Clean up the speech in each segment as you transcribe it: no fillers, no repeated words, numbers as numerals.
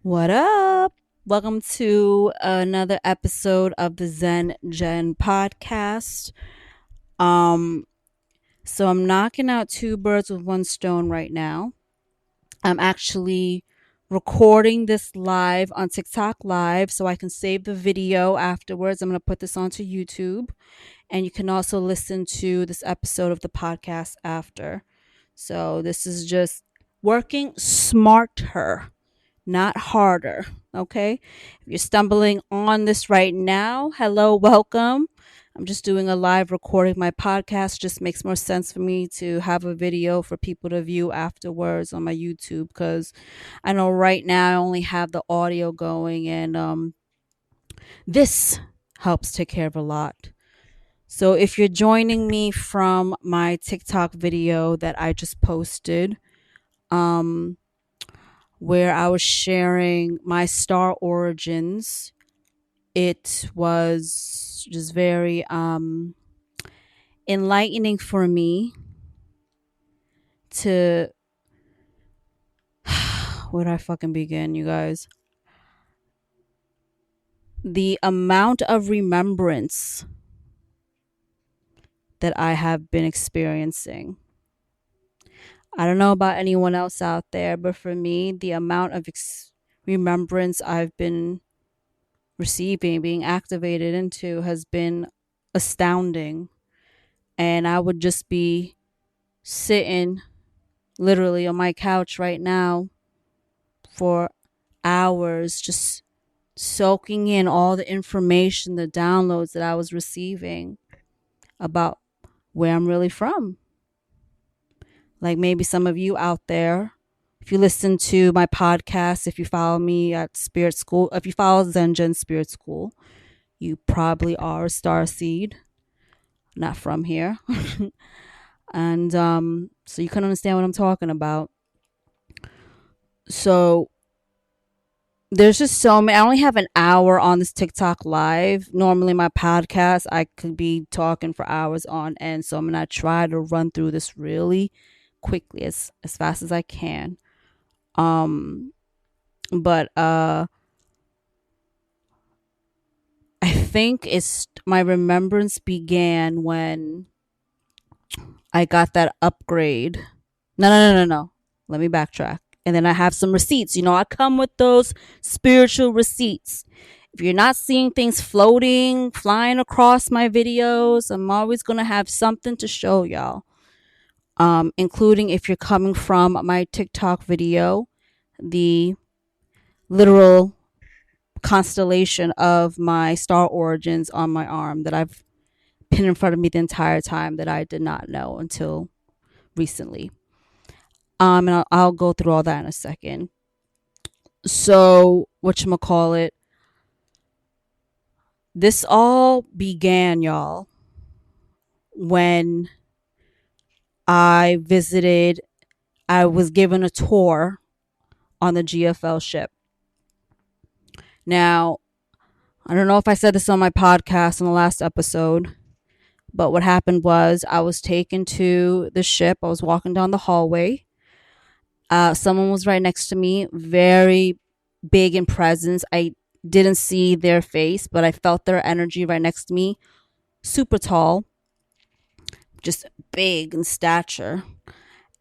What up? Welcome to another episode of the Zen Gen podcast. Um, so I'm knocking out two birds with one stone right now. I'm actually recording this live on TikTok Live so I can save the video afterwards. I'm going to put this onto YouTube, and you can also listen to this episode of the podcast after. So this is just working smarter, not harder. Okay. If you're stumbling on this right now, hello, welcome. I'm just doing a live recording. My podcast just makes more sense for me to have a video for people to view afterwards on my YouTube because I know right now I only have the audio going, and this helps take care of a lot. So if you're joining me from my TikTok video that I just posted, um, where I was sharing my star origins. It was just very enlightening for me to where do I fucking begin, you guys? The amount of remembrance that I have been experiencing. I don't know about anyone else out there, but for me, the amount of remembrance I've been receiving, being activated into, has been astounding. And I would just be sitting literally on my couch right now for hours, just soaking in all the information, the downloads that I was receiving about where I'm really from. Like maybe some of you out there, if you listen to my podcast, if you follow me at Spirit School, if you follow Zengen Spirit School, you probably are a star seed, not from here. And so you can understand what I'm talking about. So there's just so many. I only have an hour on this TikTok live. Normally my podcast, I could be talking for hours on end. So I'm going to try to run through this really quickly, as fast as I can. But I think it's my remembrance began when I got that upgrade. No. Let me backtrack. And then I have some receipts. I come with those spiritual receipts. If you're not seeing things floating, flying across my videos, I'm always going to have something to show y'all. Including if you're coming from my TikTok video, the literal constellation of my star origins on my arm that I've pinned in front of me the entire time that I did not know until recently. And I'll go through all that in a second. So, whatchamacallit, this all began, y'all, when I was given a tour on the GFL ship. Now, I don't know if I said this on my podcast in the last episode, but what happened was I was taken to the ship. I was walking down the hallway. Someone was right next to me, very big in presence. I didn't see their face, but I felt their energy right next to me. Super tall, just big in stature.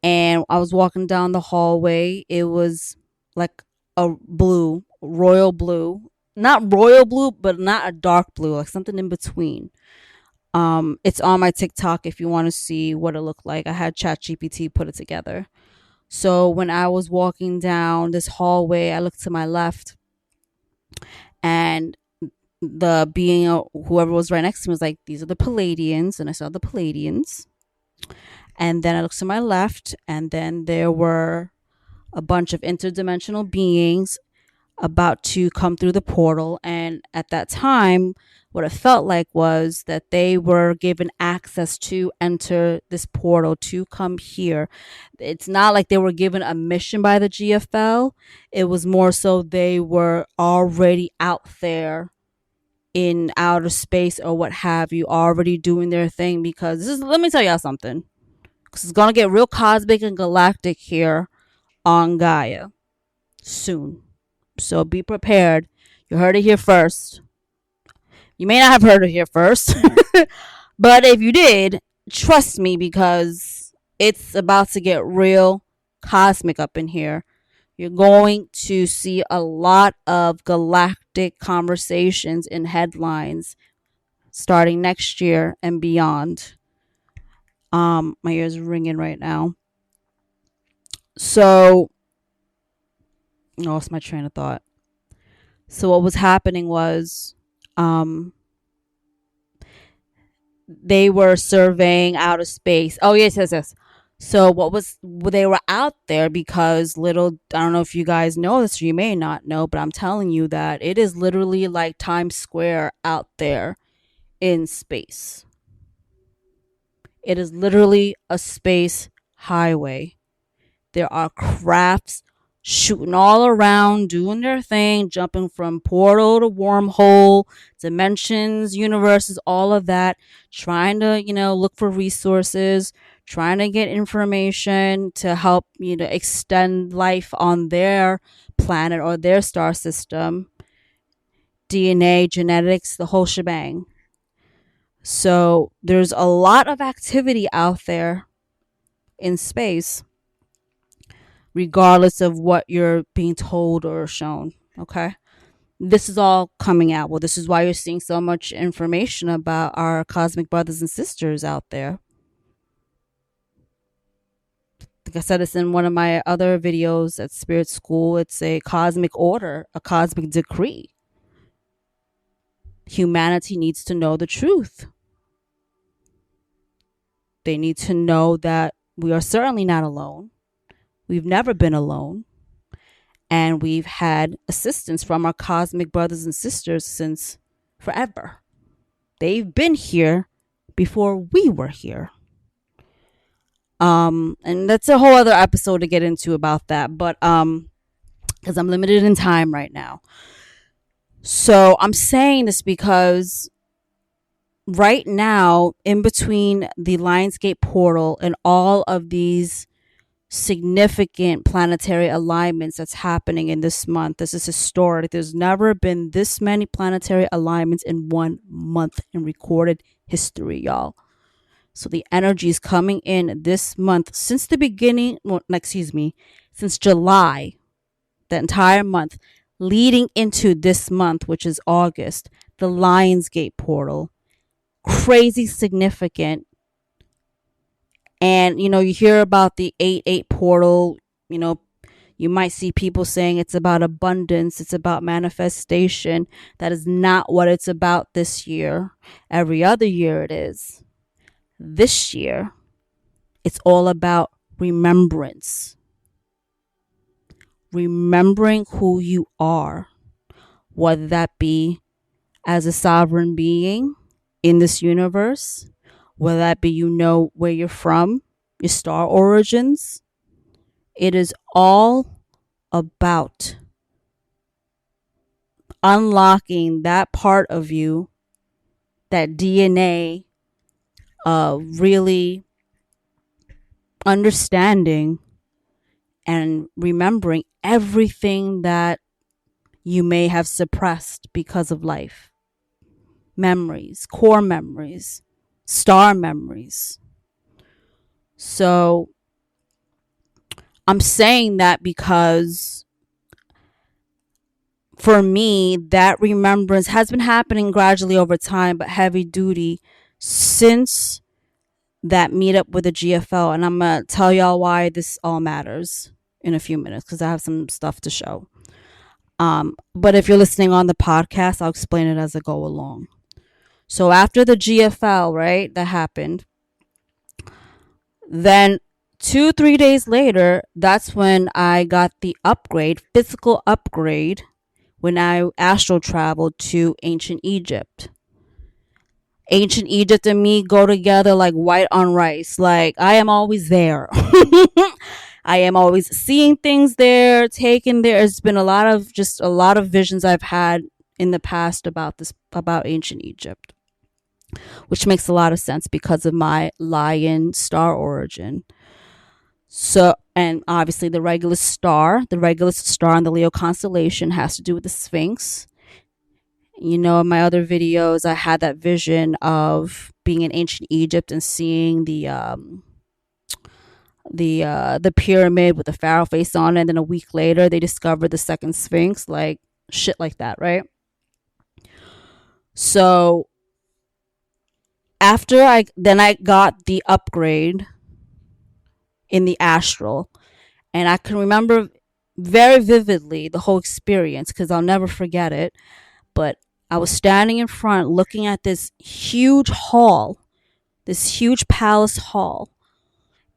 And I was walking down the hallway. It was like a blue, royal blue. Not royal blue, but not a dark blue, like something in between. It's on my TikTok if you want to see what it looked like. I had ChatGPT put it together. So when I was walking down this hallway, I looked to my left, and the being, whoever was right next to me, was like, "These are the Palladians," and I saw the Palladians. And then I looked to my left, and then there were a bunch of interdimensional beings about to come through the portal. And at that time, what it felt like was that they were given access to enter this portal to come here. It's not like they were given a mission by the GFL. It was more so they were already out there in outer space or what have you, already doing their thing. Because let me tell y'all something, because it's gonna get real cosmic and galactic here on Gaia soon. So be prepared. You heard it here first. You may not have heard it here first, but if you did, trust me, because it's about to get real cosmic up in here. You're going to see a lot of galactic conversations in headlines starting next year and beyond. My ears are ringing right now. So, I lost my train of thought. So what was happening was, they were surveying outer space. Oh yes. So they were out there because I don't know if you guys know this or you may not know, but I'm telling you that it is literally like Times Square out there in space. It is literally a space highway. There are crafts shooting all around, doing their thing, jumping from portal to wormhole, dimensions, universes, all of that, trying to, look for resources, trying to get information to help, extend life on their planet or their star system, DNA, genetics, the whole shebang. So there's a lot of activity out there in space, regardless of what you're being told or shown. Okay. This is all coming out. Well, this is why you're seeing so much information about our cosmic brothers and sisters out there. Like I said, it's in one of my other videos at Spirit School. It's a cosmic order, a cosmic decree. Humanity needs to know the truth. They need to know that we are certainly not alone. We've never been alone. And we've had assistance from our cosmic brothers and sisters since forever. They've been here before we were here. And that's a whole other episode to get into about that. But because I'm limited in time right now. So I'm saying this because right now, in between the Lionsgate portal and all of these significant planetary alignments that's happening in this month, this is historic. There's never been this many planetary alignments in 1 month in recorded history, y'all. So the energy is coming in this month since the beginning, since July, the entire month leading into this month, which is August, the Lionsgate portal. Crazy significant. And, you hear about the 8-8 portal. You might see people saying it's about abundance. It's about manifestation. That is not what it's about this year. Every other year it is. This year, it's all about remembrance. Remembering who you are. Whether that be as a sovereign being in this universe, whether that be where you're from, your star origins. It is all about unlocking that part of you, that DNA of really understanding and remembering everything that you may have suppressed because of life. Memories, core memories, star memories. So I'm saying that because for me, that remembrance has been happening gradually over time, but heavy duty since that meetup with the GFL. And I'm going to tell y'all why this all matters in a few minutes, because I have some stuff to show. But if you're listening on the podcast, I'll explain it as I go along. So after the GFL, right, that happened, then 2-3 days later, that's when I got the physical upgrade, when I astral traveled to ancient Egypt. Ancient Egypt and me go together like white on rice. Like, I am always there. I am always seeing things there, taking there. It's been a lot of visions I've had in the past about ancient Egypt, which makes a lot of sense because of my lion star origin. So, and obviously the Regulus star in the Leo constellation has to do with the Sphinx. You know, in my other videos, I had that vision of being in ancient Egypt and seeing the pyramid with the pharaoh face on it, and then a week later they discovered the second Sphinx, like shit like that, right? So after I got the upgrade in the astral, and I can remember very vividly the whole experience because I'll never forget it. But I was standing in front looking at this huge hall, this huge palace hall,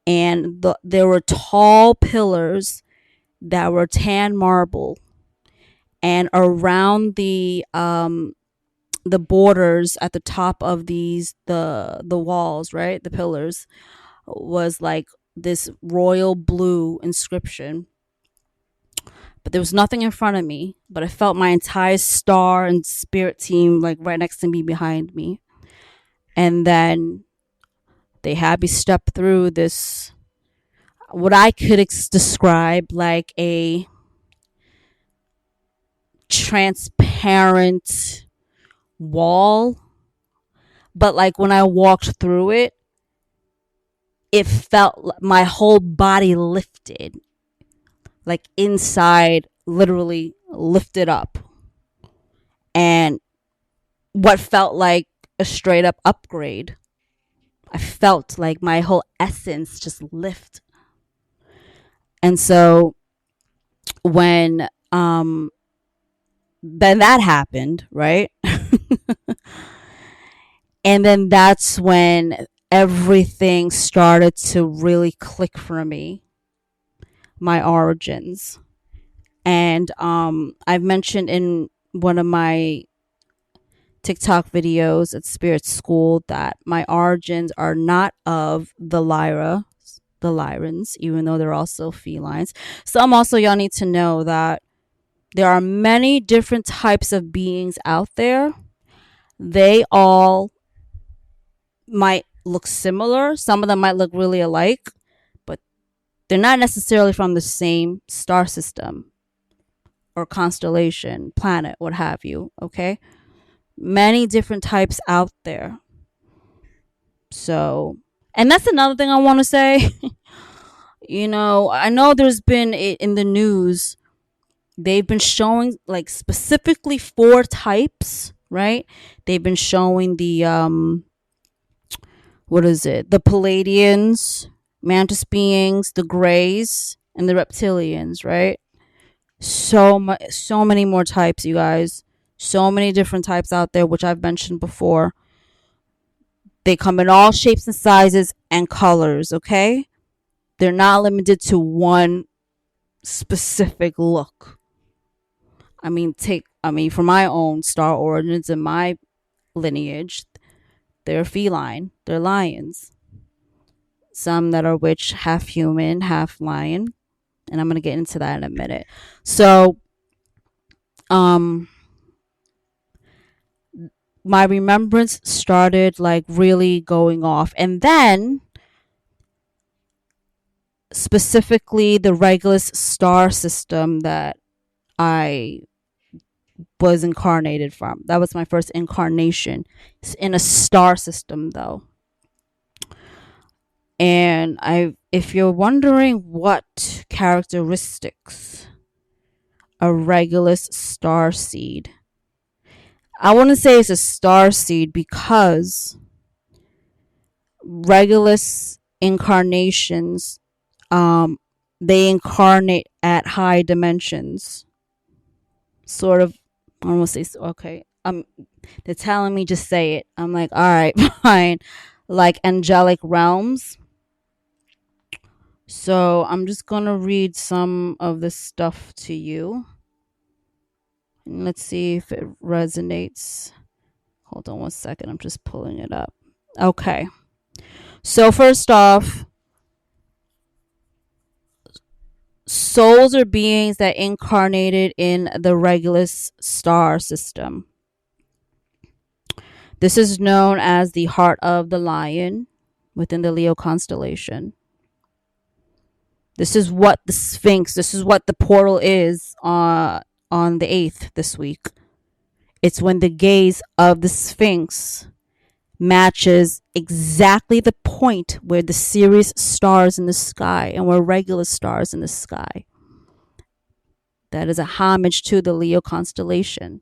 and there were tall pillars that were tan marble, and around the borders at the top of the walls, right, the pillars, was like this royal blue inscription. But there was nothing in front of me, but I felt my entire star and spirit team like right next to me, behind me. And then they had me step through this, what I could describe like a transparent wall. But like when I walked through it, it felt my whole body lifted, like inside literally lifted up. And what felt like a straight up upgrade, I felt like my whole essence just lift. And so when then that happened, right? And then that's when everything started to really click for me, my origins. And I've mentioned in one of my TikTok videos at Spirit School that my origins are not of the Lyrans, even though they're also felines. Some also, y'all need to know that there are many different types of beings out there. They all might look similar. Some of them might look really alike, but they're not necessarily from the same star system or constellation, planet, what have you, okay? Many different types out there. So, and that's another thing I want to say. You know, I know there's been in the news, they've been showing like specifically four types, right? They've been showing the what is it? The Palladians, mantis beings, the Greys, and the reptilians, right? So many more types, you guys. So many different types out there, which I've mentioned before. They come in all shapes and sizes and colors, okay? They're not limited to one specific look. I mean, for my own star origins and my lineage, they're feline, they're lions. Some that are which half human, half lion, and I'm gonna get into that in a minute. So, my remembrance started like really going off, and then specifically the Regulus star system that I was incarnated from. That was my first incarnation. It's in a star system though. And if you're wondering what characteristics a Regulus star seed, I wouldn't say it's a star seed because Regulus incarnations, they incarnate at high dimensions. Sort of, I don't want to say, okay, they're telling me just say it. I'm like, all right, fine. Like angelic realms. So I'm just gonna read some of this stuff to you. And let's see if it resonates. Hold on one second. I'm just pulling it up. Okay. So first off, souls are beings that incarnated in the Regulus star system. This is known as the heart of the lion within the Leo constellation. This is what the Sphinx, this is what the portal is on the 8th this week. It's when the gaze of the Sphinx matches exactly the point where the Sirius stars in the sky and where Regulus stars in the sky. That is a homage to the Leo constellation.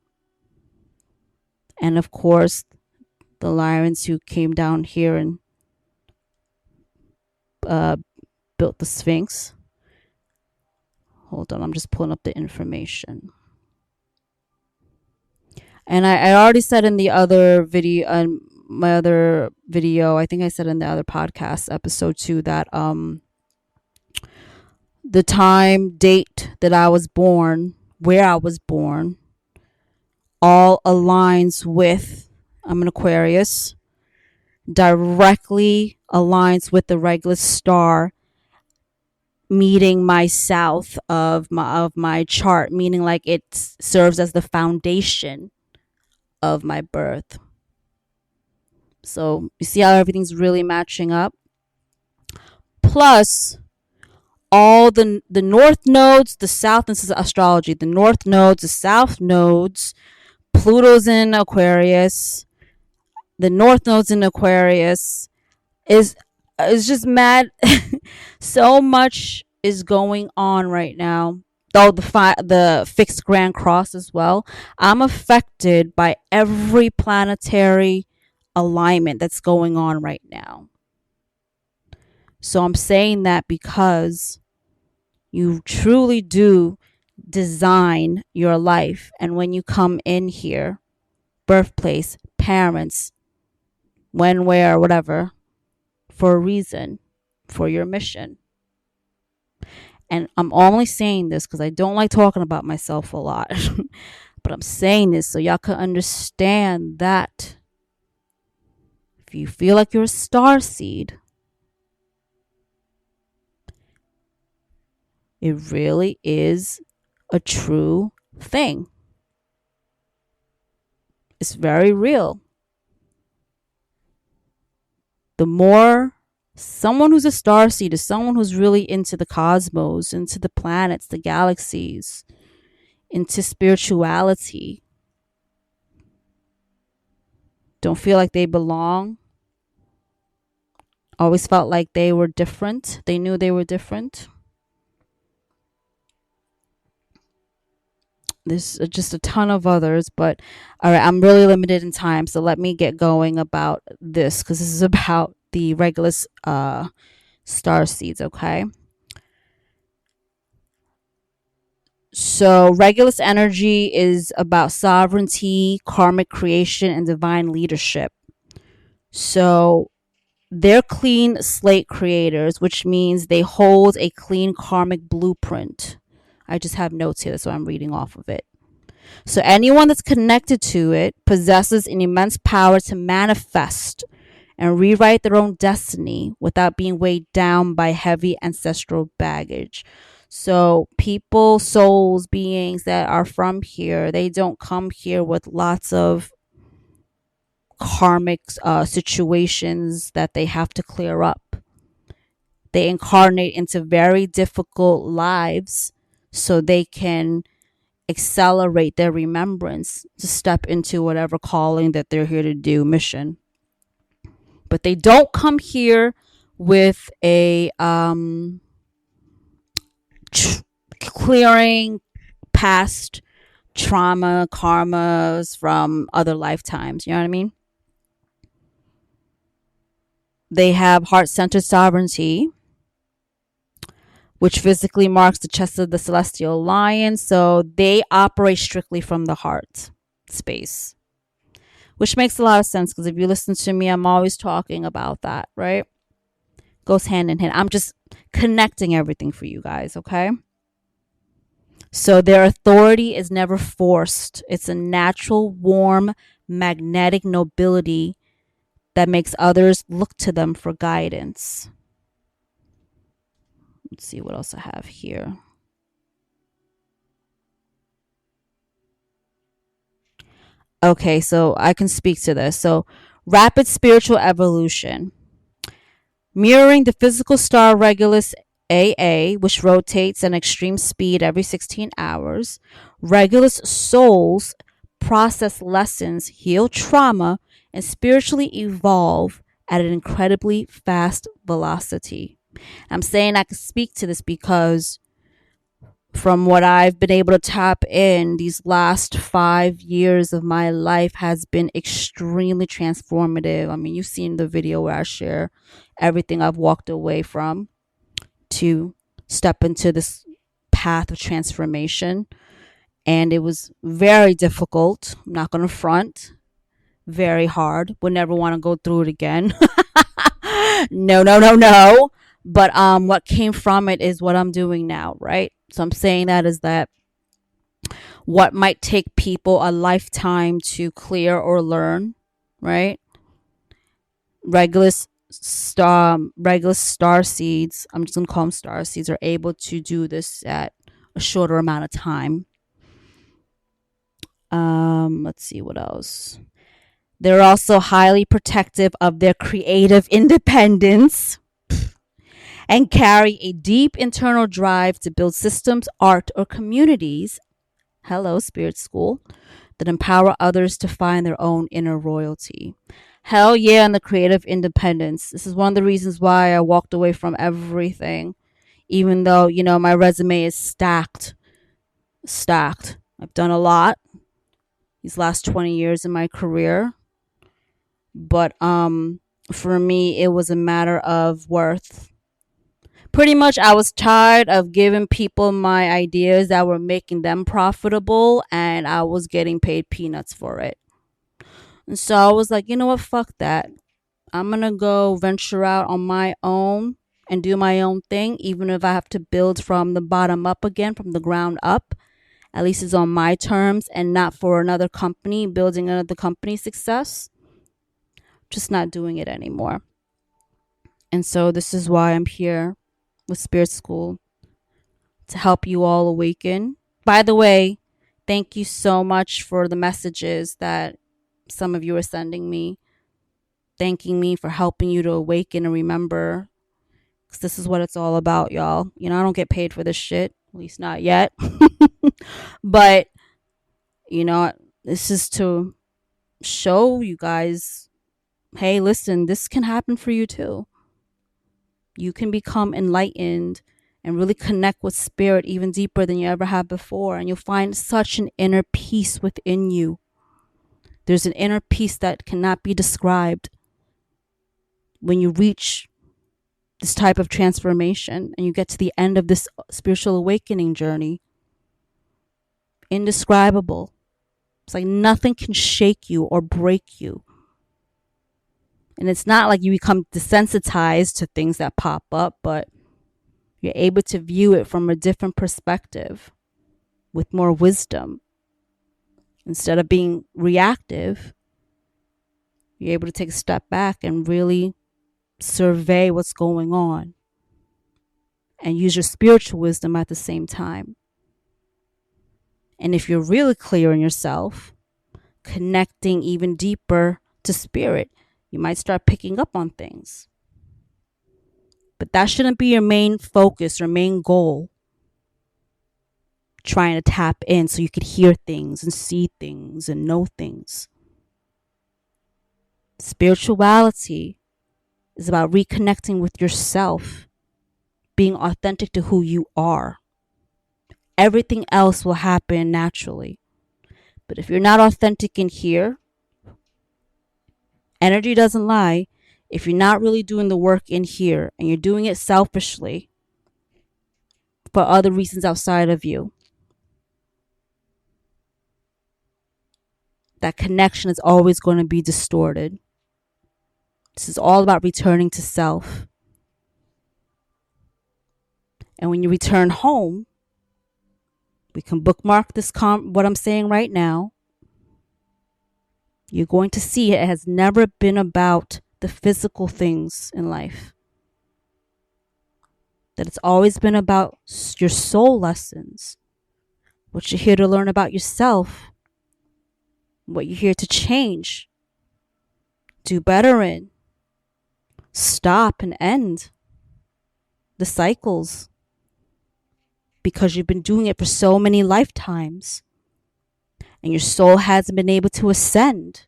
And of course, the Lyrians who came down here and built the Sphinx. Hold on, I'm just pulling up the information. And I already said in the other video, my other video, I think I said in the other podcast episode too, that the time, date that I was born, where I was born, all aligns with, I'm an Aquarius, directly aligns with the Regulus star meeting my south of my chart, meaning like it serves as the foundation of my birth. So you see how everything's really matching up. Plus, all the north nodes, the south, this is astrology, the north nodes, the south nodes, Pluto's in Aquarius, the north nodes in Aquarius is just mad. So much is going on right now. Though the fixed grand cross as well, I'm affected by every planetary alignment that's going on right now. So I'm saying that because you truly do design your life, and when you come in here, birthplace, parents, when, where, whatever, for a reason, for your mission. And I'm only saying this because I don't like talking about myself a lot. But I'm saying this so y'all can understand that if you feel like you're a star seed, it really is a true thing. It's very real. The more someone who's a starseed is someone who's really into the cosmos, into the planets, the galaxies, into spirituality. Don't feel like they belong. Always felt like they were different. They knew they were different. There's just a ton of others, but all right, I'm really limited in time, so let me get going about this because this is about the Regulus star seeds, okay? So Regulus energy is about sovereignty, karmic creation, and divine leadership. So they're clean slate creators, which means they hold a clean karmic blueprint. I just have notes here, so I'm reading off of it. So anyone that's connected to it possesses an immense power to manifest and rewrite their own destiny without being weighed down by heavy ancestral baggage. So people, souls, beings that are from here, they don't come here with lots of karmic situations that they have to clear up. They incarnate into very difficult lives so they can accelerate their remembrance to step into whatever calling that they're here to do, mission. But they don't come here with a clearing past trauma, karmas from other lifetimes. You know what I mean? They have heart-centered sovereignty, which physically marks the chest of the celestial lion. So they operate strictly from the heart space, which makes a lot of sense because if you listen to me, I'm always talking about that, right? Goes hand in hand. I'm just connecting everything for you guys, okay? So their authority is never forced. It's a natural, warm, magnetic nobility that makes others look to them for guidance. Let's see what else I have here. Okay, so I can speak to this. So rapid spiritual evolution. Mirroring the physical star Regulus AA, which rotates at extreme speed every 16 hours. Regulus souls process lessons, heal trauma, and spiritually evolve at an incredibly fast velocity. I'm saying I can speak to this because from what I've been able to tap in, these last 5 years of my life has been extremely transformative. I mean, you've seen the video where I share everything I've walked away from to step into this path of transformation. And it was very difficult. I'm not going to front. Very hard. Would never want to go through it again. No, no, no, no. But what came from it is what I'm doing now, right? So I'm saying that is that what might take people a lifetime to clear or learn, right? Regulus star seeds, I'm just gonna call them star seeds, are able to do this at a shorter amount of time. Let's see what else. They're also highly protective of their creative independence and carry a deep internal drive to build systems, art, or communities. Hello, Spirit School, that empower others to find their own inner royalty. Hell yeah, and the creative independence. This is one of the reasons why I walked away from everything, even though, my resume is stacked. Stacked. I've done a lot these last 20 years in my career. But for me, it was a matter of worth. Pretty much, I was tired of giving people my ideas that were making them profitable, and I was getting paid peanuts for it. And so I was like, you know what, fuck that. I'm going to go venture out on my own and do my own thing, even if I have to build from the bottom up again, from the ground up. At least it's on my terms and not for another company, building another company's success. Just not doing it anymore. And so this is why I'm here with Spirit School, to help you all awaken. By the way, thank you so much for the messages that some of you are sending me, thanking me for helping you to awaken and remember, because this is what it's all about, y'all. I don't get paid for this shit, at least not yet. But this is to show you guys, hey, listen, this can happen for you too. You can become enlightened and really connect with spirit even deeper than you ever have before. And you'll find such an inner peace within you. There's an inner peace that cannot be described when you reach this type of transformation and you get to the end of this spiritual awakening journey. Indescribable. It's like nothing can shake you or break you. And it's not like you become desensitized to things that pop up, but you're able to view it from a different perspective with more wisdom. Instead of being reactive, you're able to take a step back and really survey what's going on and use your spiritual wisdom at the same time. And if you're really clear in yourself, connecting even deeper to spirit, you might start picking up on things. But that shouldn't be your main focus or main goal. Trying to tap in so you could hear things and see things and know things. Spirituality is about reconnecting with yourself, being authentic to who you are. Everything else will happen naturally. But if you're not authentic in here, energy doesn't lie. If you're not really doing the work in here and you're doing it selfishly for other reasons outside of you, that connection is always going to be distorted. This is all about returning to self. And when you return home, we can bookmark this what I'm saying right now. You're going to see it has never been about the physical things in life. That it's always been about your soul lessons, what you're here to learn about yourself, what you're here to change, do better in, stop and end. the cycles because you've been doing it for so many lifetimes and your soul hasn't been able to ascend.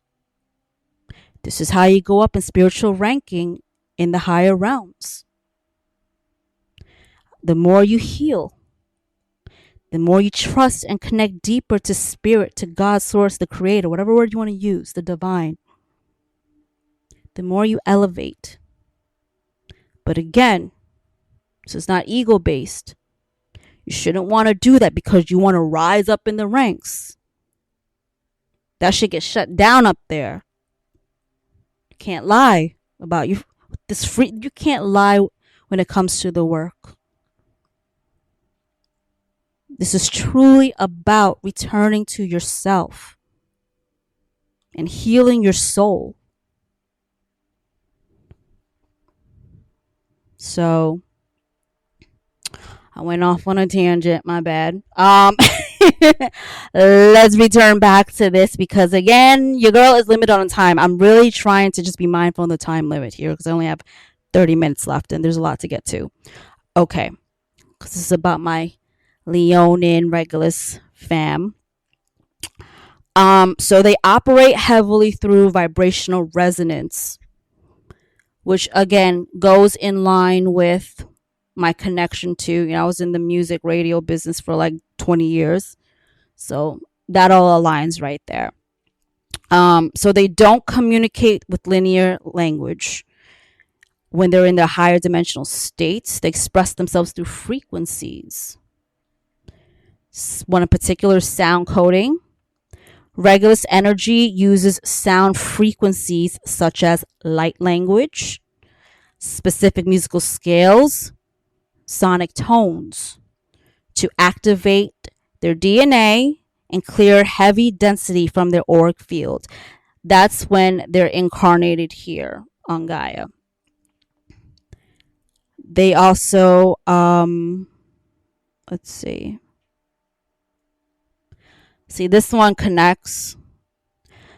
This is how you go up in spiritual ranking in the higher realms. The more you heal, the more you trust and connect deeper to spirit, to God, source, the creator, whatever word you want to use, the divine, the more you elevate. But again, this is not ego based. You shouldn't want to do that because you want to rise up in the ranks. That should get shut down up there. You can't lie about you. You can't lie when it comes to the work. This is truly about returning to yourself and healing your soul. So I went off on a tangent, my bad. Let's return back to this because again, your girl is limited on time. I'm really trying to just be mindful of the time limit here because I only have 30 minutes left and there's a lot to get to. Okay, because this is about my Leonin Regulus fam. So they operate heavily through vibrational resonance, which again goes in line with my connection to, I was in the music radio business for like 20 years. So that all aligns right there. So they don't communicate with linear language. When they're in their higher dimensional states, they express themselves through frequencies. One in particular, sound coding. Regulus energy uses sound frequencies such as light language, specific musical scales, sonic tones to activate their DNA and clear heavy density from their auric field. That's when they're incarnated here on Gaia. They also, let's see. See, this one connects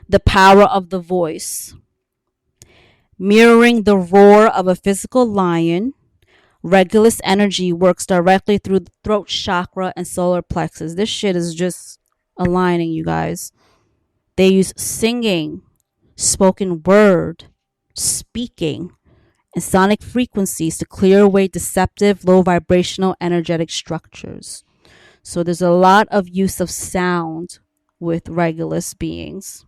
the power of the voice. Mirroring the roar of a physical lion, Regulus energy works directly through the throat chakra and solar plexus. This shit is just aligning, you guys. They use singing, spoken word, speaking, and sonic frequencies to clear away deceptive, low vibrational energetic structures. So there's a lot of use of sound with Regulus beings.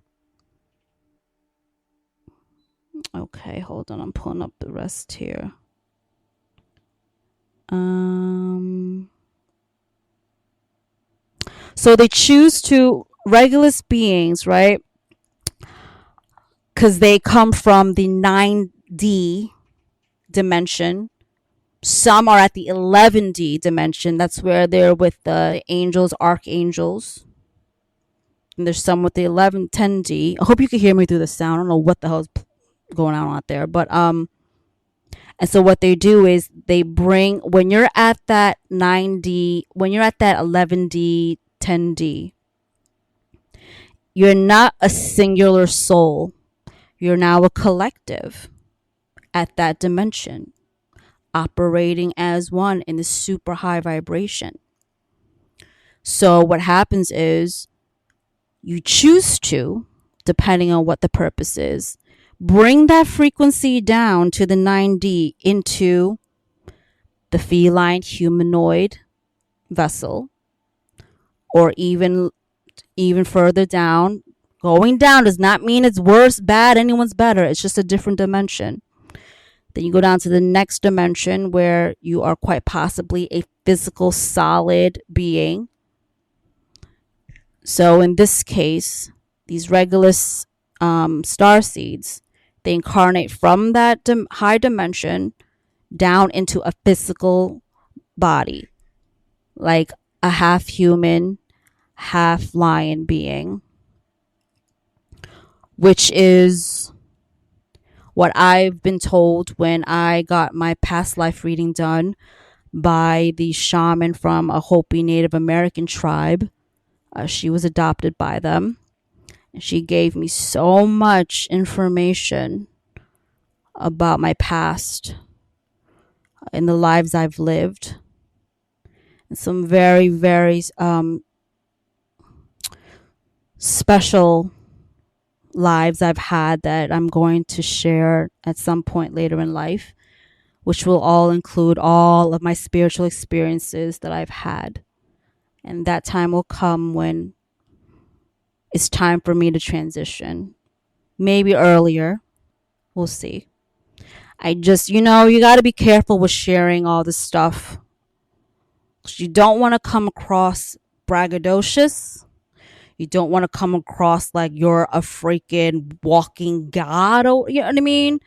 Okay, hold on. I'm pulling up the rest here. So they choose to Regulus beings, right? Because they come from the 9D dimension. Some are at the 11D dimension. That's where they're with the angels, archangels. And there's some with the 10D. I hope you can hear me through the sound. I don't know what the hell is going on out there. But, and so what they do is they bring, when you're at that 9D, when you're at that 11D, 10D, you're not a singular soul. You're now a collective at that dimension, operating as one in this super high vibration. So what happens is you choose to, depending on what the purpose is, bring that frequency down to the 9D into the feline humanoid vessel, or even further down. Going down does not mean it's worse, bad, anyone's better. It's just a different dimension. Then you go down to the next dimension where you are quite possibly a physical, solid being. So in this case, these Regulus star seeds, they incarnate from that high dimension down into a physical body, like a half human, half lion being, which is what I've been told when I got my past life reading done by the shaman from a Hopi Native American tribe. She was adopted by them. She gave me so much information about my past. in the lives I've lived. And some very, very special lives I've had that I'm going to share at some point later in life, which will all include all of my spiritual experiences that I've had. And that time will come when it's time for me to transition. Maybe earlier. We'll see. I just, you got to be careful with sharing all this stuff. You don't want to come across braggadocious. You don't want to come across like you're a freaking walking god, or you know what I mean?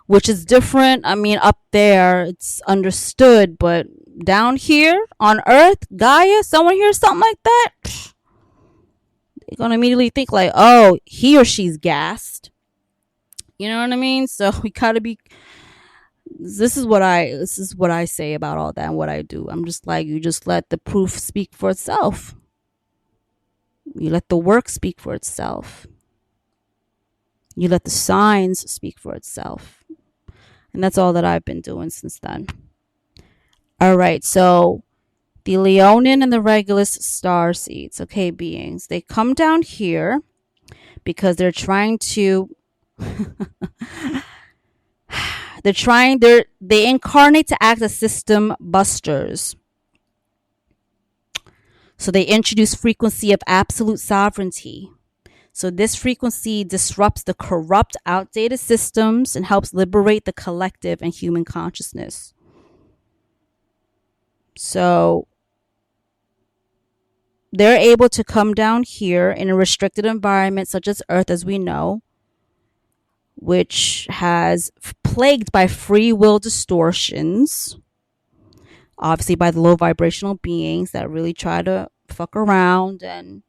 Which is different. I mean, up there, it's understood, but down here on Earth, Gaia, someone hears something like that, they're going to immediately think like, oh, he or she's gassed. You know what I mean? So we gotta be. This is what I say about all that and what I do. I'm just like, you just let the proof speak for itself. You let the work speak for itself. You let the signs speak for itself. And that's all that I've been doing since then. All right, so the Leonin and the Regulus star seeds, okay, beings, they come down here because they're trying to they incarnate to act as system busters. So they introduce frequency of absolute sovereignty. So this frequency disrupts the corrupt, outdated systems and helps liberate the collective and human consciousness. So they're able to come down here in a restricted environment such as Earth as we know, which has plagued by free will distortions, obviously by the low vibrational beings that really try to fuck around and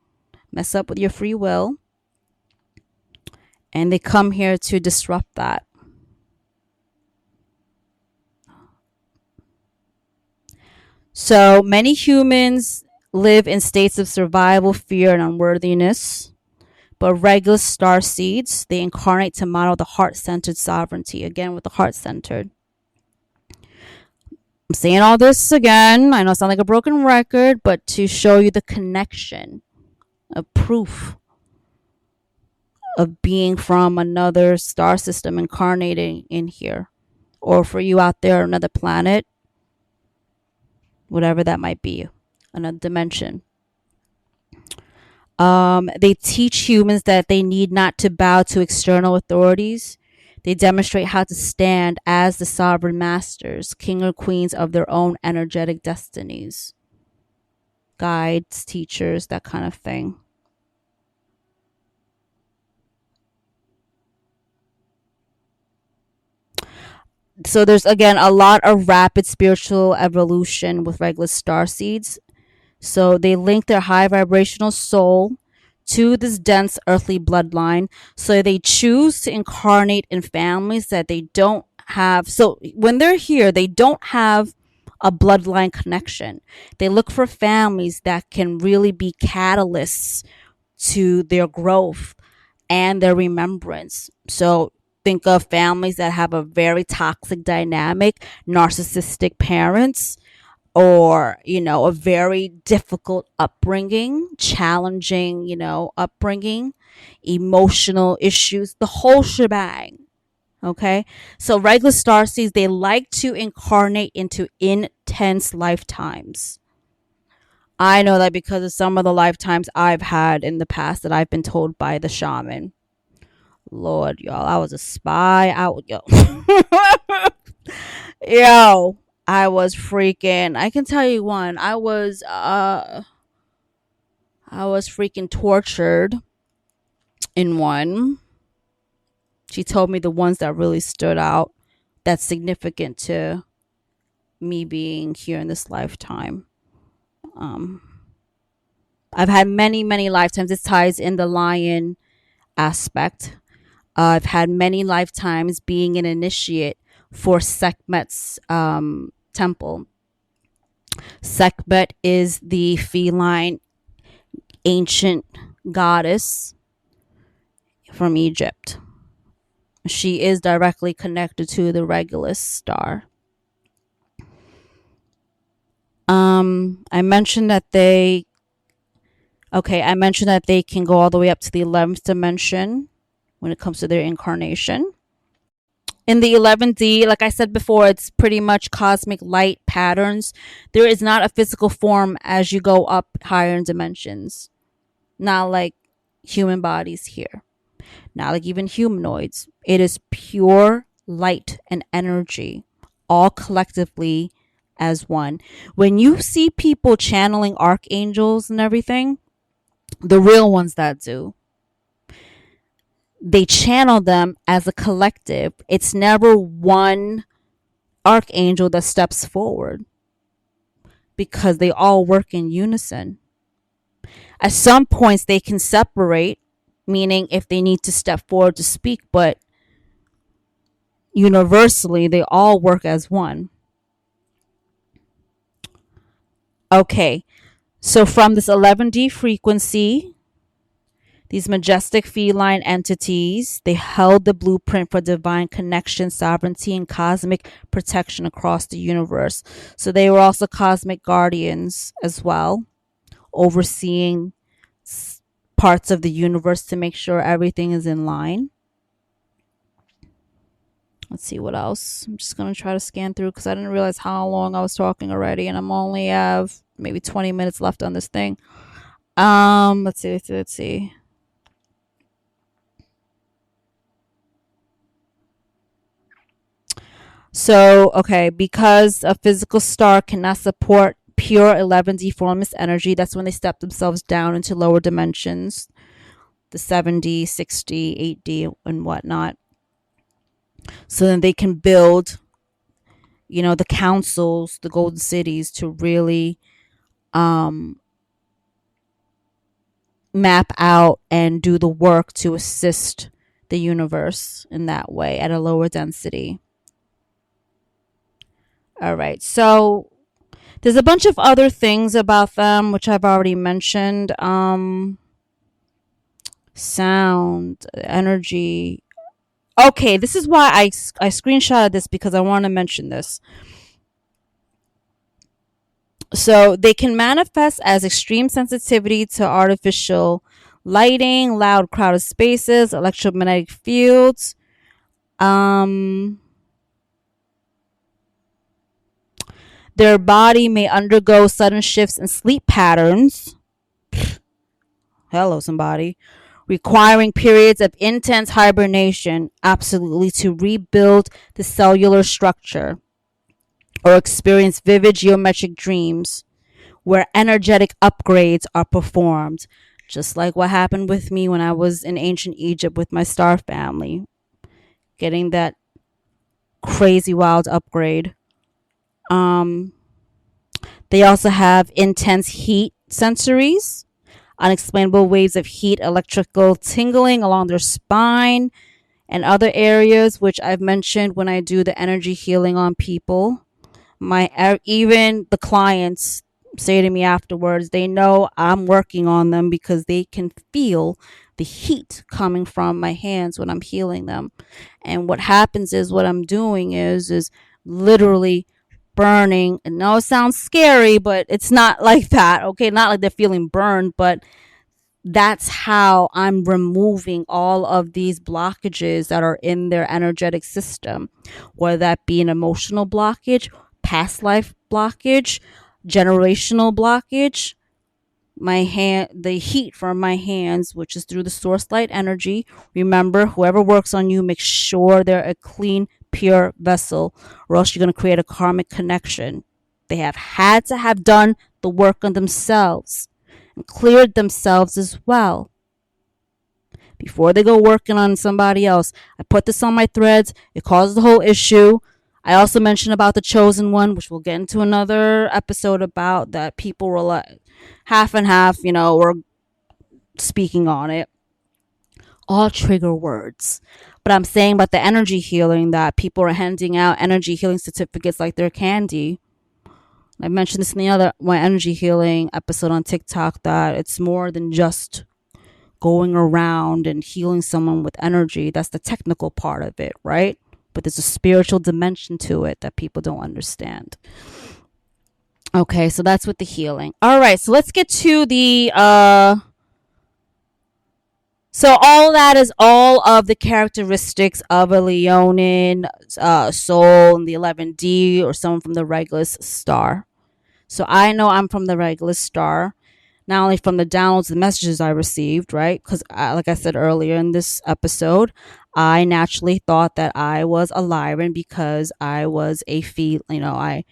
mess up with your free will. And they come here to disrupt that. So many humans live in states of survival, fear, and unworthiness. But Regulus star seeds, they incarnate to model the heart-centered sovereignty. Again, with the heart-centered. I'm saying all this again. I know it sounds like a broken record, but to show you the connection of proof of being from another star system incarnating in here. Or for you out there, another planet. Whatever that might be. Another dimension. They teach humans that they need not to bow to external authorities. They demonstrate how to stand as the sovereign masters, king or queens of their own energetic destinies. Guides, teachers, that kind of thing. So there's, again, a lot of rapid spiritual evolution with Regulus star seeds. So they link their high vibrational soul to this dense earthly bloodline. So they choose to incarnate in families that they don't have. So when they're here, they don't have a bloodline connection. They look for families that can really be catalysts to their growth and their remembrance. So think of families that have a very toxic dynamic, narcissistic parents, or a very difficult upbringing, challenging upbringing, emotional issues, the whole shebang. Okay, so Regulus star seeds, they like to incarnate into intense lifetimes. I know that because of some of the lifetimes I've had in the past that I've been told by the shaman. Lord, y'all, I was a spy. Yo, I was freaking. I can tell you one. I was freaking tortured in one. She told me the ones that really stood out, that's significant to me being here in this lifetime. I've had many, many lifetimes. This ties in the lion aspect. I've had many lifetimes being an initiate for Sekhmet's temple. Sekhmet is the feline ancient goddess from Egypt. She is directly connected to the Regulus star. I mentioned that I mentioned that they can go all the way up to the 11th dimension when it comes to their incarnation. In the 11D, like I said before, it's pretty much cosmic light patterns. There is not a physical form as you go up higher in dimensions. Not like human bodies here. Not like even humanoids. It is pure light and energy, all collectively as one. When you see people channeling archangels and everything, the real ones that do, they channel them as a collective. It's never one archangel that steps forward because they all work in unison. At some points, they can separate, meaning if they need to step forward to speak, but universally, they all work as one. Okay, so from this 11D frequency, these majestic feline entities, they held the blueprint for divine connection, sovereignty, and cosmic protection across the universe. So they were also cosmic guardians as well, overseeing parts of the universe to make sure everything is in line. Let's see what else. I'm just going to try to scan through because I didn't realize how long I was talking already, and I'm only have maybe 20 minutes left on this thing. Let's see. So, okay, because a physical star cannot support pure 11D formless energy, that's when they step themselves down into lower dimensions, the 7D, 6D, 8D, and whatnot. So then they can build, the councils, the golden cities to really map out and do the work to assist the universe in that way at a lower density. All right, so there's a bunch of other things about them which I've already mentioned. Sound, energy. Okay, this is why I screenshotted this because I want to mention this. So they can manifest as extreme sensitivity to artificial lighting, loud crowded spaces, electromagnetic fields. Their body may undergo sudden shifts in sleep patterns. Hello, somebody. Requiring periods of intense hibernation, absolutely, to rebuild the cellular structure, or experience vivid geometric dreams where energetic upgrades are performed, just like what happened with me when I was in ancient Egypt with my star family, getting that crazy wild upgrade. They also have intense heat sensories, unexplainable waves of heat, electrical tingling along their spine and other areas, which I've mentioned when I do the energy healing on people. Even the clients say to me afterwards, they know I'm working on them because they can feel the heat coming from my hands when I'm healing them. And what happens is what I'm doing is literally burning. And no, it sounds scary, but it's not like that. Okay, not like they're feeling burned, but that's how I'm removing all of these blockages that are in their energetic system, whether that be an emotional blockage, past life blockage, generational blockage. The heat from my hands, which is through the source light energy. Remember, whoever works on you, make sure they're a clean, pure vessel, or else you're going to create a karmic connection. They have had to have done the work on themselves and cleared themselves as well before they go working on somebody else. I put this on my threads. It causes the whole issue. I also mentioned about the chosen one, which we'll get into another episode about, that people were like half and half, were speaking on it. All trigger words. But I'm saying about the energy healing, that people are handing out energy healing certificates like they're candy. I mentioned this in my energy healing episode on TikTok, that it's more than just going around and healing someone with energy. That's the technical part of it, right? But there's a spiritual dimension to it that people don't understand. Okay, so that's with the healing. All right, so let's get to the so all that is all of the characteristics of a Leonin soul in the 11D or someone from the Regulus star. So I know I'm from the Regulus star, not only from the downloads, the messages I received, right? Because, like I said earlier in this episode, I naturally thought that I was a Lyran because I was a I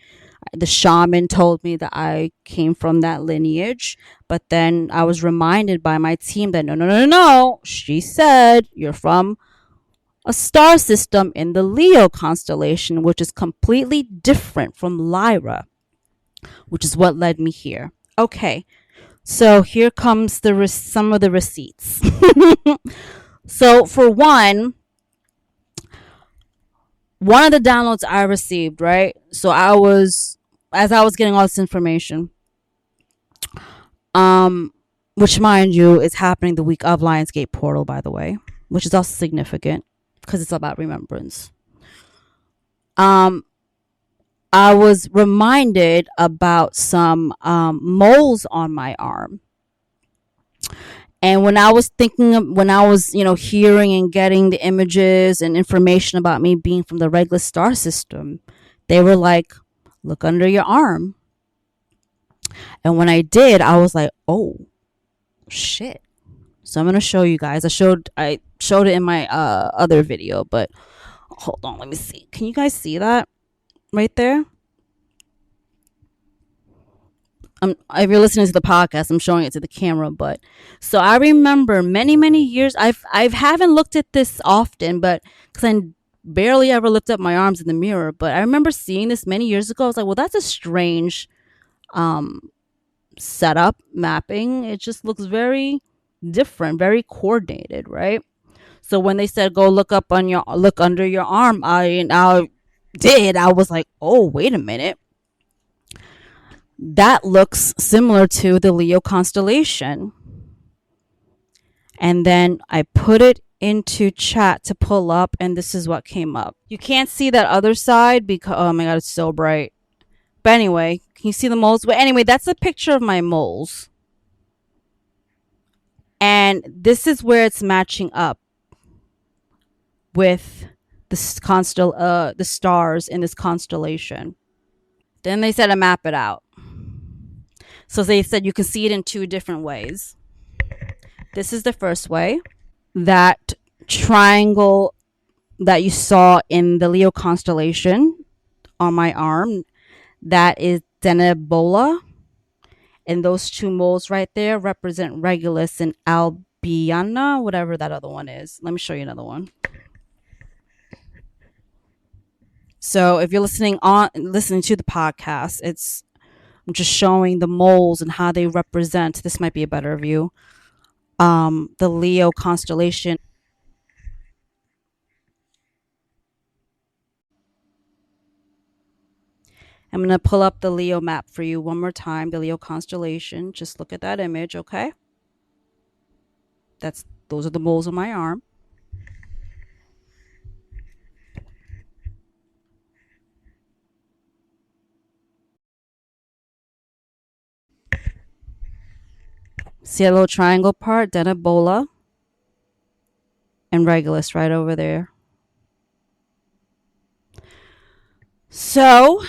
the shaman told me that I came from that lineage, but then I was reminded by my team that no, no, no, no, no. She said you're from a star system in the Leo constellation, which is completely different from Lyra, which is what led me here. Okay, so here comes some of the receipts. So for one of the downloads I received, right? So as I was getting all this information, um, which mind you is happening the week of Lionsgate Portal, by the way, which is also significant because it's about remembrance. Um, I was reminded about some moles on my arm. And when I was when I was, hearing and getting the images and information about me being from the Regulus star system, they were like, look under your arm. And when I did, I was like, oh, shit. So I'm going to show you guys. I showed it in my other video, but hold on, let me see. Can you guys see that right there? If you're listening to the podcast, I'm showing it to the camera, but so I remember many years. I haven't looked at this often, but because I barely ever lift up my arms in the mirror, but I remember seeing this many years ago. I was like, well, that's a strange setup mapping. It just looks very different, very coordinated, right? So when they said go look under your arm, I did. I was like, oh, wait a minute. That looks similar to the Leo constellation. And then I put it into chat to pull up, and this is what came up. You can't see that other side because, oh my god, it's so bright. But anyway, can you see the moles? But anyway, that's a picture of my moles. And this is where it's matching up with the stars in this constellation. Then they said to map it out. So they said you can see it in two different ways. This is the first way. That triangle that you saw in the Leo constellation on my arm, that is Denebola. And those two moles right there represent Regulus and Albiana, whatever that other one is. Let me show you another one. So if you're listening to the podcast, I'm just showing the moles and how they represent. This might be a better view. The Leo constellation. I'm going to pull up the Leo map for you one more time, the Leo constellation. Just look at that image, okay? Those are the moles on my arm. See a little triangle part, Denebola, and Regulus right over there. So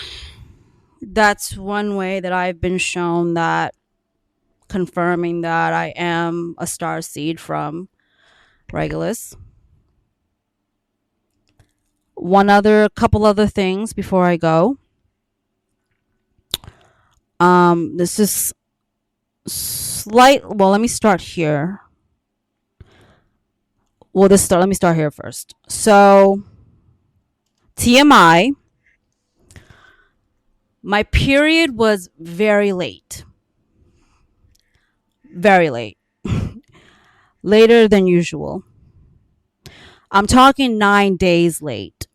that's one way that I've been shown that, confirming that I am a star seed from Regulus. Couple other things before I go. This is well, let me start here. Let me start here first. So, TMI, my period was very late. Very late. Later than usual. I'm talking 9 days late.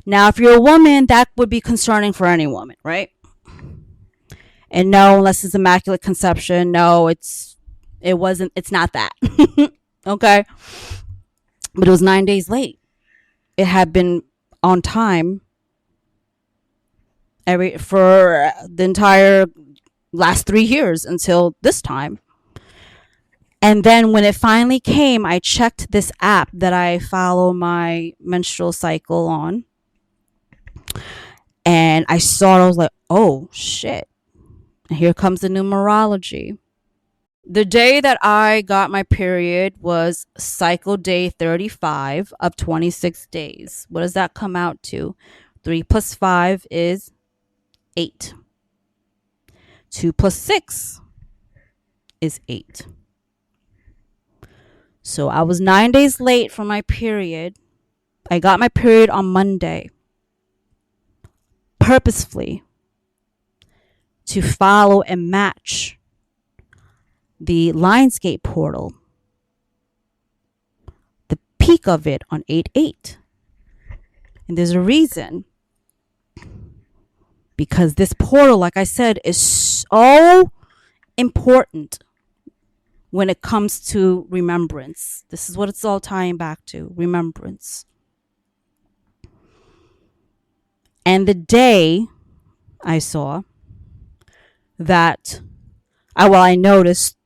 Now, if you're a woman, that would be concerning for any woman, right? And no, unless it's immaculate conception, no, it's not that. Okay? But it was 9 days late. It had been on time for the entire last 3 years until this time. And then when it finally came, I checked this app that I follow my menstrual cycle on. And I saw it. I was like, oh, shit. And here comes the numerology. The day that I got my period was cycle day 35 of 26 days. What does that come out to? 3 plus 5 is 8. 2 plus 6 is 8. So I was 9 days late for my period. I got my period on Monday. Purposefully. To follow and match the Lionsgate portal. The peak of it on 8/8. And there's a reason. Because this portal, like I said, is so important when it comes to remembrance. This is what it's all tying back to, remembrance. And the day I saw that, I noticed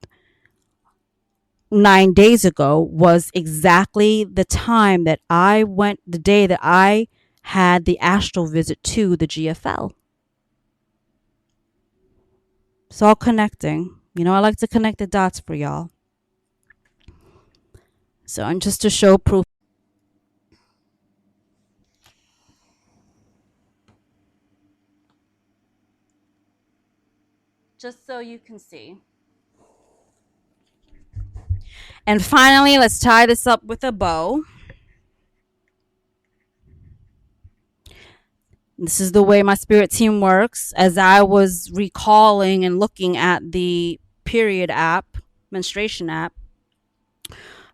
9 days ago was exactly the time that the day that I had the astral visit to the GFL. It's all connecting. I like to connect the dots for y'all. So, and just to show proof. Just so you can see. And finally, let's tie this up with a bow. This is the way my spirit team works. As I was recalling and looking at the period app, menstruation app,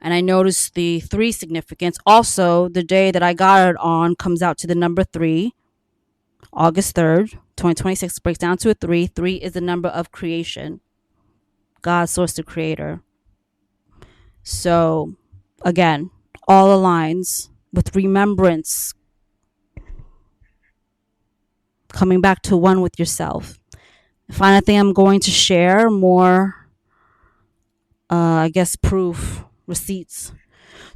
and I noticed the 3 significance. Also, the day that I got it on comes out to the number 3. August 3rd, 2026 breaks down to a 3. 3 is the number of creation. God, source, the creator. So, again, all aligns with remembrance. Coming back to one with yourself. The final thing I'm going to share more, proof, receipts.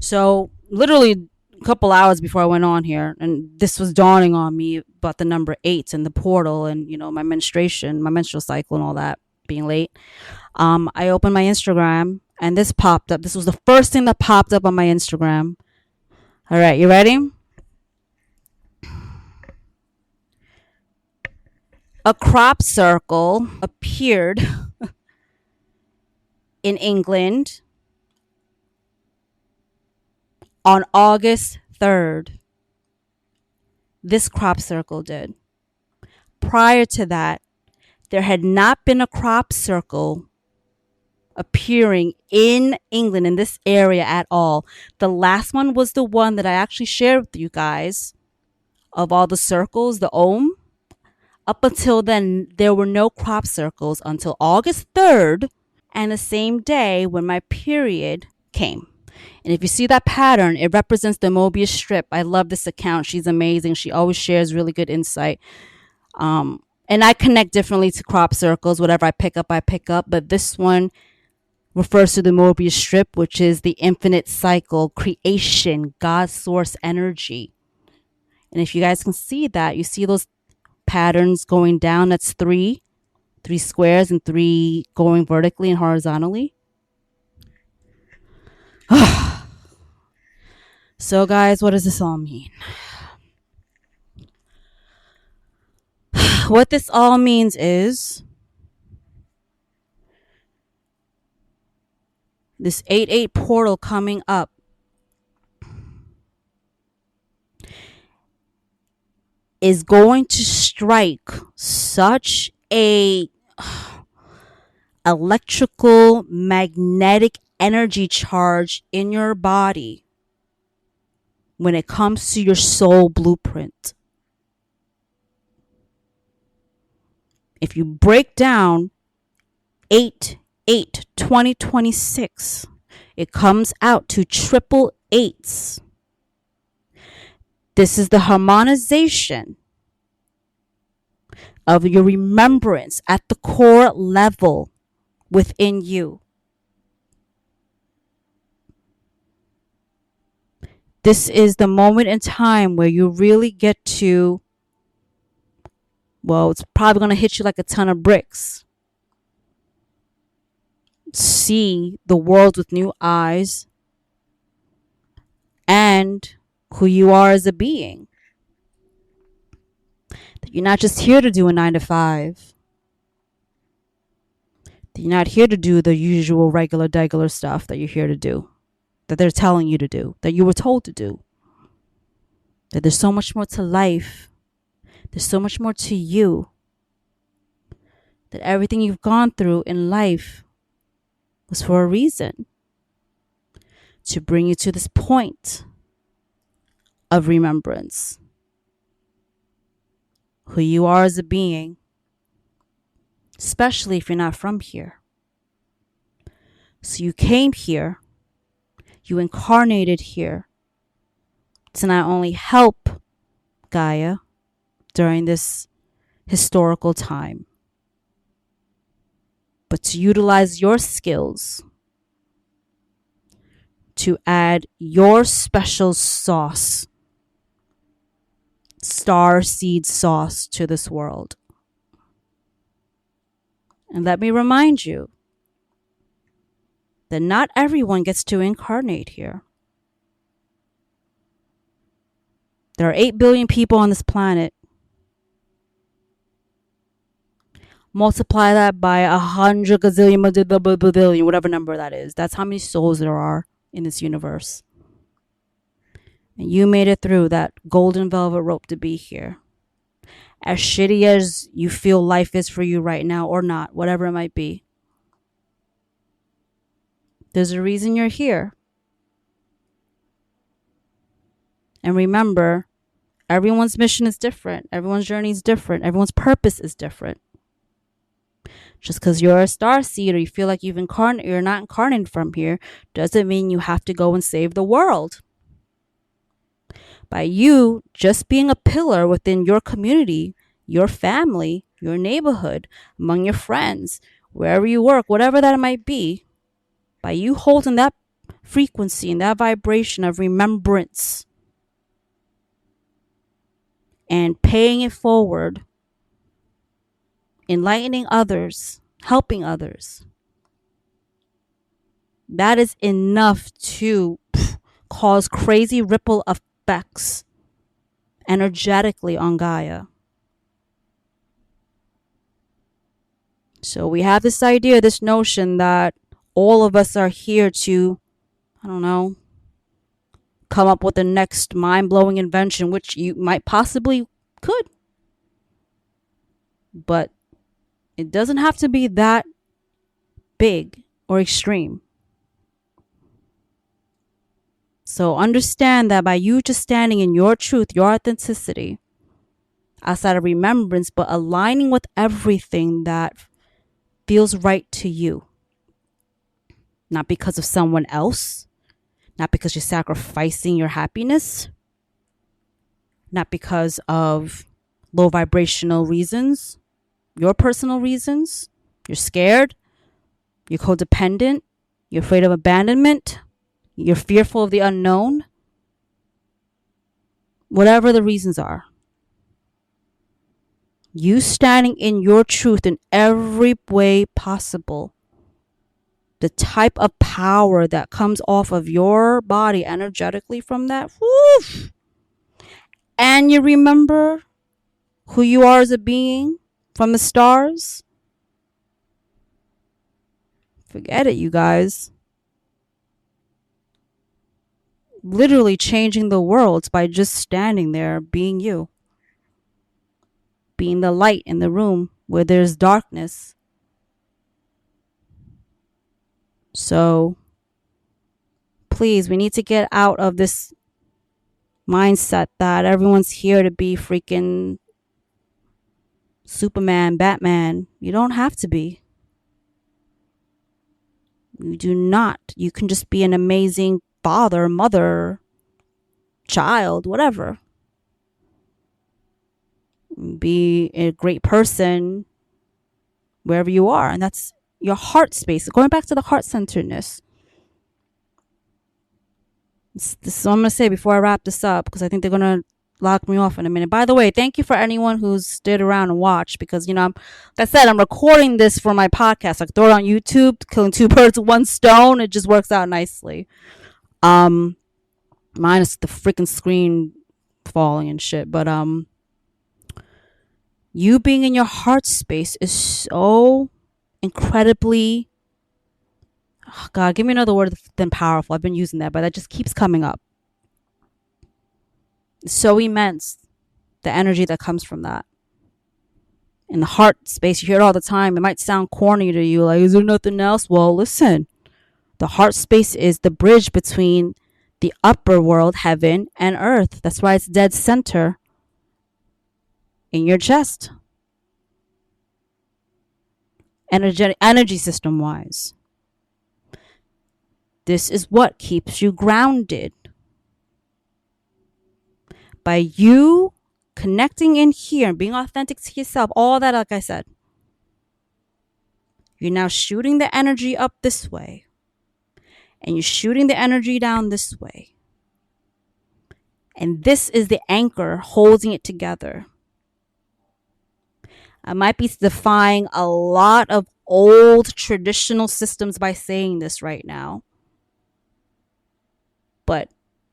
So, literally a couple hours before I went on here, and this was dawning on me about the number 8 and the portal and, my menstrual cycle and all that, being late. I opened my Instagram and this popped up. This was the first thing that popped up on my Instagram. All right, you ready? A crop circle appeared in England on August 3rd. This crop circle did. Prior to that, there had not been a crop circle appearing in England, in this area at all. The last one was the one that I actually shared with you guys of all the circles, the Om. Up until then, there were no crop circles until August 3rd and the same day when my period came. And if you see that pattern, it represents the Mobius strip. I love this account. She's amazing. She always shares really good insight. And I connect differently to crop circles. Whatever I pick up, But this one refers to the Mobius strip, which is the infinite cycle, creation, God's source energy. And if you guys can see that, you see those patterns going down. That's 3 squares and 3 going vertically and horizontally. So guys, what does this all mean? What this all means is this 8/8 portal coming up is going to strike such a electrical magnetic energy charge in your body when it comes to your soul blueprint. If you break down 8/8/2026, it comes out to triple eights. This is the harmonization of your remembrance at the core level within you. This is the moment in time where you really get to, well, it's probably going to hit you like a ton of bricks. See the world with new eyes and who you are as a being. That you're not just here to do a 9 to 5. That you're not here to do the usual regular stuff that you're here to do. That they're telling you to do. That you were told to do. That there's so much more to life. There's so much more to you. That everything you've gone through in life was for a reason. To bring you to this point of remembrance. Who you are as a being. Especially if you're not from here. So you came here. You incarnated here. To not only help Gaia during this historical time, but to utilize your skills to add your special sauce, star seed sauce, to this world. And let me remind you that not everyone gets to incarnate here. There are 8 billion people on this planet. Multiply that by 100 gazillion, whatever number that is. That's how many souls there are in this universe. And you made it through that golden velvet rope to be here. As shitty as you feel life is for you right now, or not, whatever it might be. There's a reason you're here. And remember, everyone's mission is different. Everyone's journey is different. Everyone's purpose is different. Just because you're a starseed or you feel like you're not incarnated from here, doesn't mean you have to go and save the world. By you just being a pillar within your community, your family, your neighborhood, among your friends, wherever you work, whatever that might be, by you holding that frequency and that vibration of remembrance and paying it forward, enlightening others, helping others, that is enough to cause crazy ripple effects energetically on Gaia. So we have this idea, this notion that all of us are here to, I don't know, come up with the next mind-blowing invention, which you might possibly could. But it doesn't have to be that big or extreme. So understand that by you just standing in your truth, your authenticity, outside of remembrance, but aligning with everything that feels right to you. Not because of someone else. Not because you're sacrificing your happiness. Not because of low vibrational reasons. Your personal reasons. You're scared. You're codependent. You're afraid of abandonment. You're fearful of the unknown. Whatever the reasons are. You standing in your truth in every way possible. The type of power that comes off of your body energetically from that. Woof. And you remember who you are as a being from the stars. Forget it, you guys. Literally changing the world by just standing there being you. Being the light in the room where there's darkness. So, please, we need to get out of this mindset that everyone's here to be freaking Superman, Batman. You don't have to be. You do not. You can just be an amazing father, mother, child, whatever. be a great person wherever you are. And that's your heart space. Going back to the heart centeredness. This is what I'm going to say before I wrap this up, because I think they're going to lock me off in a minute. By the way, thank you for anyone who's stayed around and watched, because, like I said, I'm recording this for my podcast. Like, throw it on YouTube, killing two birds with one stone. It just works out nicely. Minus the freaking screen falling and shit. But, you being in your heart space is so incredibly, oh God, give me another word than powerful. I've been using that, but that just keeps coming up. It's so immense, the energy that comes from that. In the heart space, you hear it all the time. It might sound corny to you, like, is there nothing else? Well, listen, the heart space is the bridge between the upper world, heaven, and earth. That's why it's dead center in your chest. Energy system wise. This is what keeps you grounded. By you connecting in here and being authentic to yourself, all that, like I said, you're now shooting the energy up this way. And you're shooting the energy down this way. And this is the anchor holding it together. I might be defying a lot of old traditional systems by saying this right now. But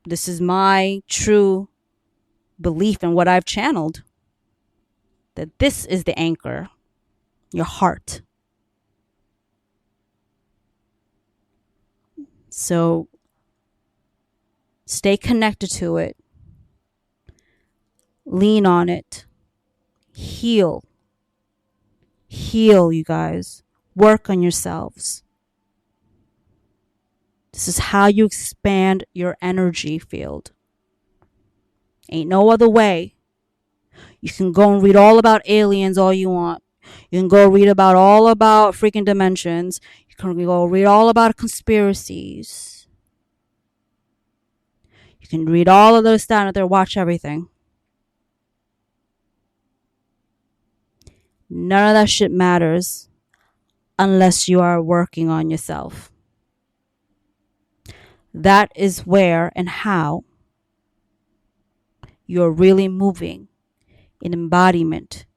this is my true belief in what I've channeled. That this is the anchor. Your heart. So stay connected to it. Lean on it. Heal. Heal, you guys. Work on yourselves. This is how you expand your energy field. Ain't no other way. You can go and read all about aliens all you want. You can go read about all about freaking dimensions. You can go read all about conspiracies. You can read all of those down there, watch everything. None of that shit matters unless you are working on yourself. That is where and how you're really moving in embodiment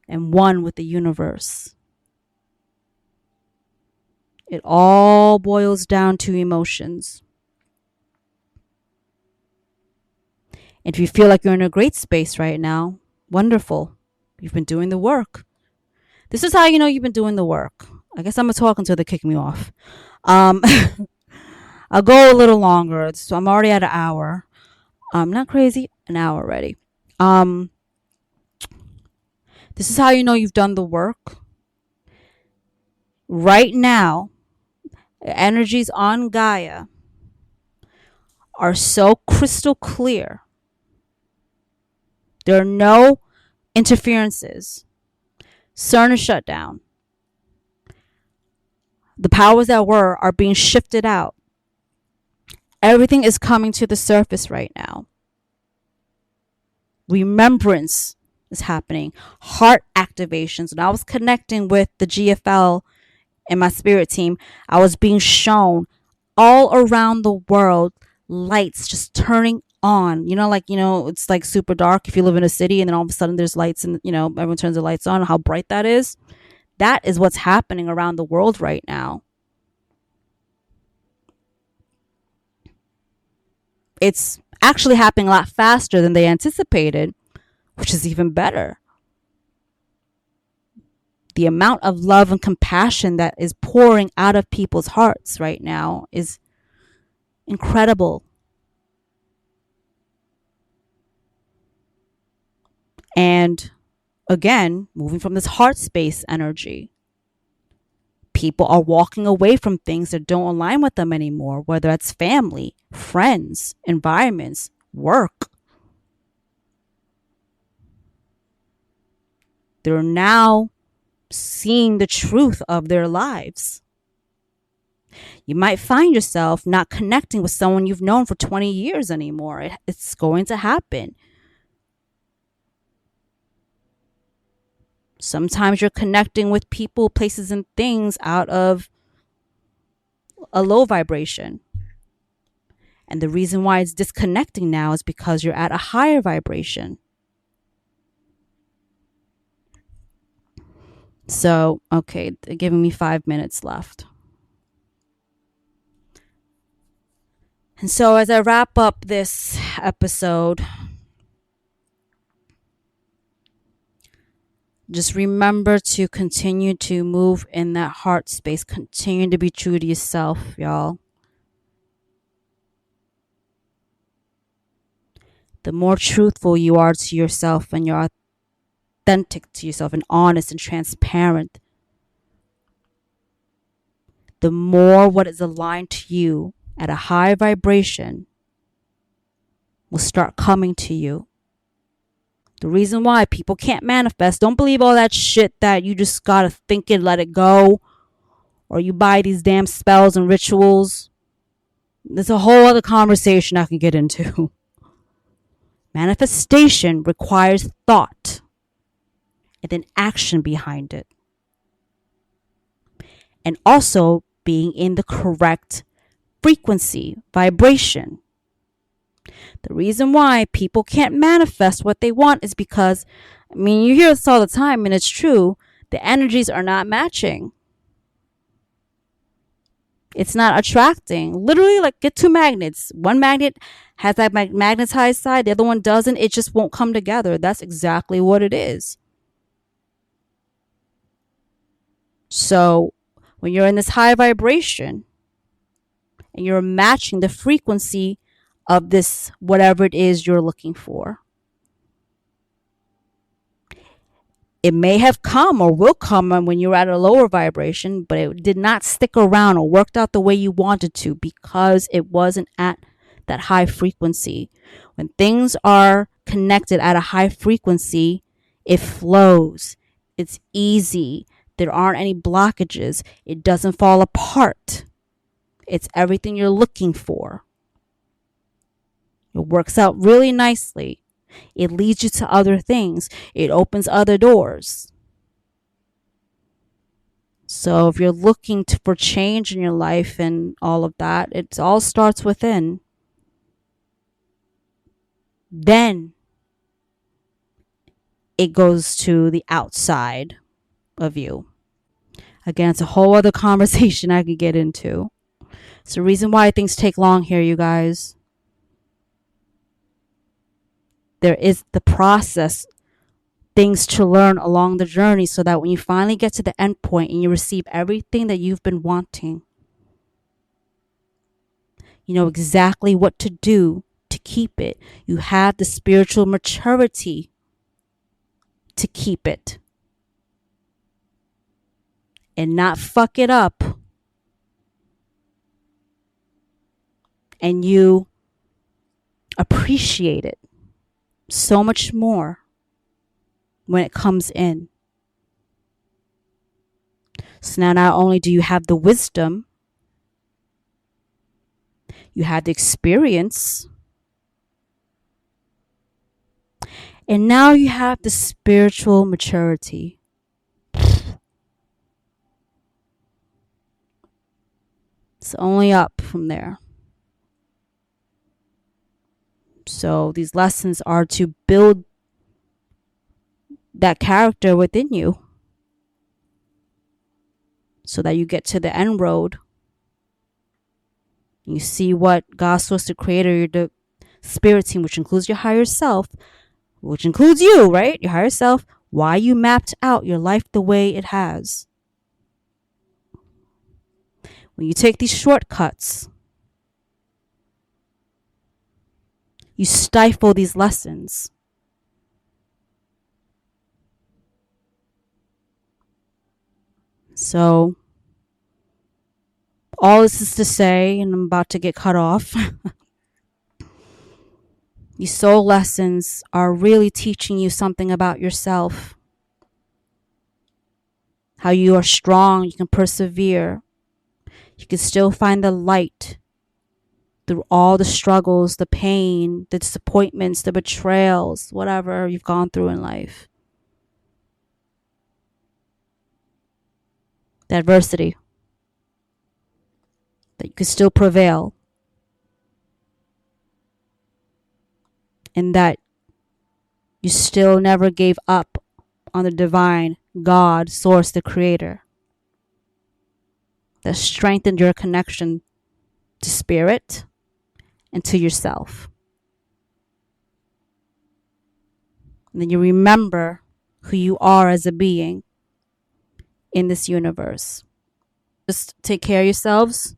and one with the universe. It all boils down to emotions. And if you feel like you're in a great space right now, wonderful. You've been doing the work. This is how you know you've been doing the work. I guess I'm going to talk until they kick me off. I'll go a little longer. So I'm already at an hour. I'm not crazy. An hour already. This is how you know you've done the work. Right now, the energies on Gaia are so crystal clear. There are no interferences. CERN is shut down. The powers that were are being shifted out. Everything is coming to the surface right now. Remembrance is happening. Heart activations. When I was connecting with the GFL and my spirit team, I was being shown all around the world lights just turning on. It's like super dark if you live in a city and then all of a sudden there's lights and, everyone turns the lights on. How bright that is. That is what's happening around the world right now. It's actually happening a lot faster than they anticipated, which is even better. The amount of love and compassion that is pouring out of people's hearts right now is incredible. And again, moving from this heart space energy, people are walking away from things that don't align with them anymore, whether it's family, friends, environments, work. They're now seeing the truth of their lives. You might find yourself not connecting with someone you've known for 20 years anymore. It's going to happen. Sometimes you're connecting with people, places, and things out of a low vibration. And the reason why it's disconnecting now is because you're at a higher vibration. So, okay, they're giving me 5 minutes left. And so as I wrap up this episode, just remember to continue to move in that heart space. Continue to be true to yourself, y'all. The more truthful you are to yourself and you're authentic to yourself and honest and transparent, the more what is aligned to you at a high vibration will start coming to you. The reason why people can't manifest, don't believe all that shit that you just gotta think it, let it go, or you buy these damn spells and rituals. There's a whole other conversation I can get into. Manifestation requires thought and then action behind it. And also being in the correct frequency, vibration. The reason why people can't manifest what they want is because, you hear this all the time and it's true, the energies are not matching. It's not attracting. Literally, like, get two magnets. One magnet has that magnetized side, the other one doesn't. It just won't come together. That's exactly what it is. So when you're in this high vibration and you're matching the frequency of this, whatever it is you're looking for, it may have come or will come when you're at a lower vibration, but it did not stick around or worked out the way you wanted to because it wasn't at that high frequency. When things are connected at a high frequency, it flows. It's easy. There aren't any blockages. It doesn't fall apart. It's everything you're looking for. It works out really nicely. It leads you to other things. It opens other doors. So if you're looking for change in your life and all of that, it all starts within. Then it goes to the outside of you. Again, it's a whole other conversation I could get into. It's the reason why things take long here, you guys. There is the process, things to learn along the journey so that when you finally get to the end point and you receive everything that you've been wanting, you know exactly what to do to keep it. You have the spiritual maturity to keep it and not fuck it up. And you appreciate it so much more when it comes in. So now not only do you have the wisdom, you have the experience, and now you have the spiritual maturity. It's only up from there. So these lessons are to build that character within you so that you get to the end road. You see what God, source, the creator, the spirit team, which includes your higher self, which includes you, right? Your higher self, why you mapped out your life the way it has. When you take these shortcuts, you stifle these lessons. So, all this is to say, and I'm about to get cut off, these soul lessons are really teaching you something about yourself. How you are strong, you can persevere. You can still find the light through all the struggles, the pain, the disappointments, the betrayals, whatever you've gone through in life. the adversity, that you can still prevail, and that you still never gave up on the divine God, source, the creator, that strengthened your connection to spirit and to yourself. And then you remember who you are as a being in this universe. Just take care of yourselves.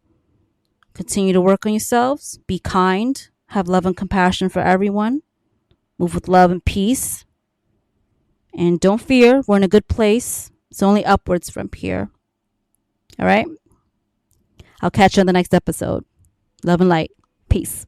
Continue to work on yourselves. Be kind. Have love and compassion for everyone. Move with love and peace. And don't fear. We're in a good place. It's only upwards from here. All right? I'll catch you on the next episode. Love and light. Peace.